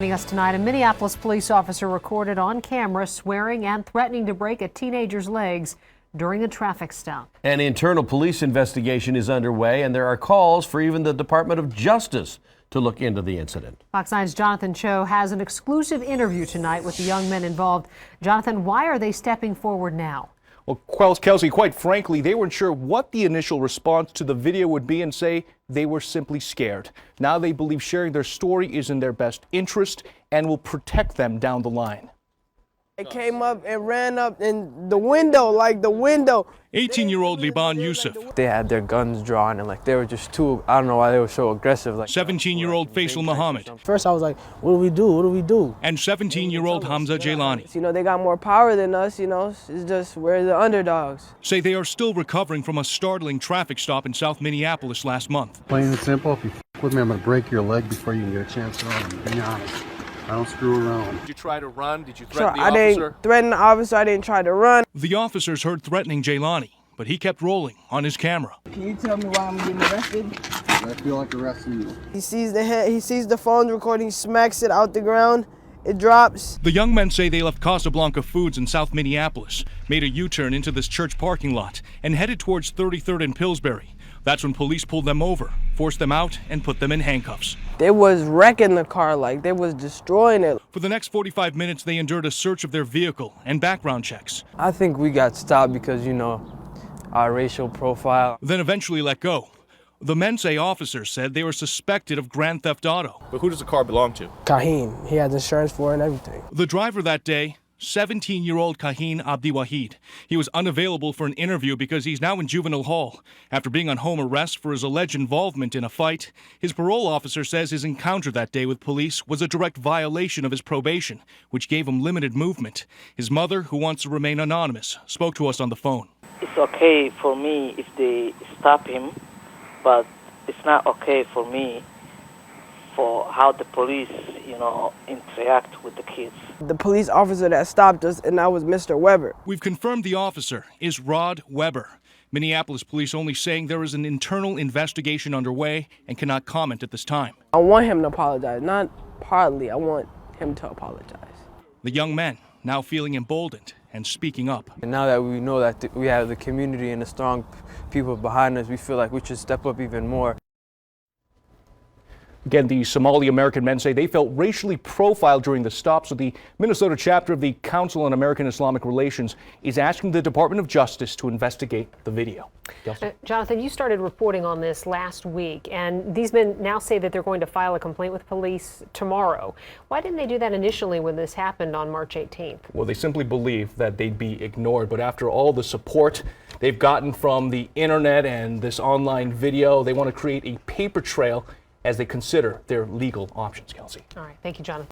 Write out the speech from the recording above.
Joining us tonight, a Minneapolis police officer recorded on camera swearing and threatening to break a teenager's legs during a traffic stop. An internal police investigation is underway, and there are calls for even the Department of Justice to look into the incident. Fox 9's Jonathan Cho has an exclusive interview tonight with the young men involved. Jonathan, why are they stepping forward now? Well, Kelsey, quite frankly, they weren't sure what the initial response to the video would be and say they were simply scared. Now they believe sharing their story is in their best interest and will protect them down the line. It came up and ran up in the window, like the window. 18-year-old Liban Yusuf. They had their guns drawn and they were just too, I don't know why they were so aggressive. 17-year-old Faisal Muhammad. First I was like, what do we do? What do we do? And 17-year-old Hamza Jailani. You know, they got more power than us, you know, it's just we're the underdogs. Say they are still recovering from a startling traffic stop in South Minneapolis last month. Plain and simple, if you f with me, I'm going to break your leg before you can get a chance to run. Be honest. I don't screw around. Did you try to run? Did you threaten the I officer? didn't threaten the officer. I didn't try to run. The officers heard threatening Jailani, but he kept rolling on his camera. Can you tell me why I'm getting arrested? I feel like arresting you. He sees the phone recording, smacks it out the ground. It drops. The young men say they left Casablanca Foods in South Minneapolis, made a U-turn into this church parking lot, and headed towards 33rd and Pillsbury. That's when police pulled them over, forced them out, and put them in handcuffs. They was wrecking the car, like they was destroying it. For the next 45 minutes, they endured a search of their vehicle and background checks. I think we got stopped because, you know, our racial profile. Then eventually let go. The men say officers said they were suspected of grand theft auto. But who does the car belong to? Kahin, he has insurance for it and everything. The driver that day, 17-year-old Kahin Abdiwahid. He was unavailable for an interview because he's now in juvenile hall. After being on home arrest for his alleged involvement in a fight, his parole officer says his encounter that day with police was a direct violation of his probation, which gave him limited movement. His mother, who wants to remain anonymous, spoke to us on the phone. It's okay for me if they stop him, but it's not okay for me for how the police, interact with the kids. The police officer that stopped us, and that was Mr. Weber. We've confirmed the officer is Rod Weber. Minneapolis police only saying there is an internal investigation underway and cannot comment at this time. I want him to apologize, not partly. I want him to apologize. The young men now feeling emboldened and speaking up. And now that we know that we have the community and the strong people behind us, we feel like we should step up even more. Again, the Somali American men say they felt racially profiled during the stop, so the Minnesota chapter of the Council on American Islamic Relations is asking the Department of Justice to investigate the video. Jonathan, you started reporting on this last week, and these men now say that they're going to file a complaint with police tomorrow. Why didn't they do that initially when this happened on March 18th? Well, they simply believe that they'd be ignored, but after all the support they've gotten from the internet and this online video, they want to create a paper trail as they consider their legal options, Kelsey. All right. Thank you, Jonathan.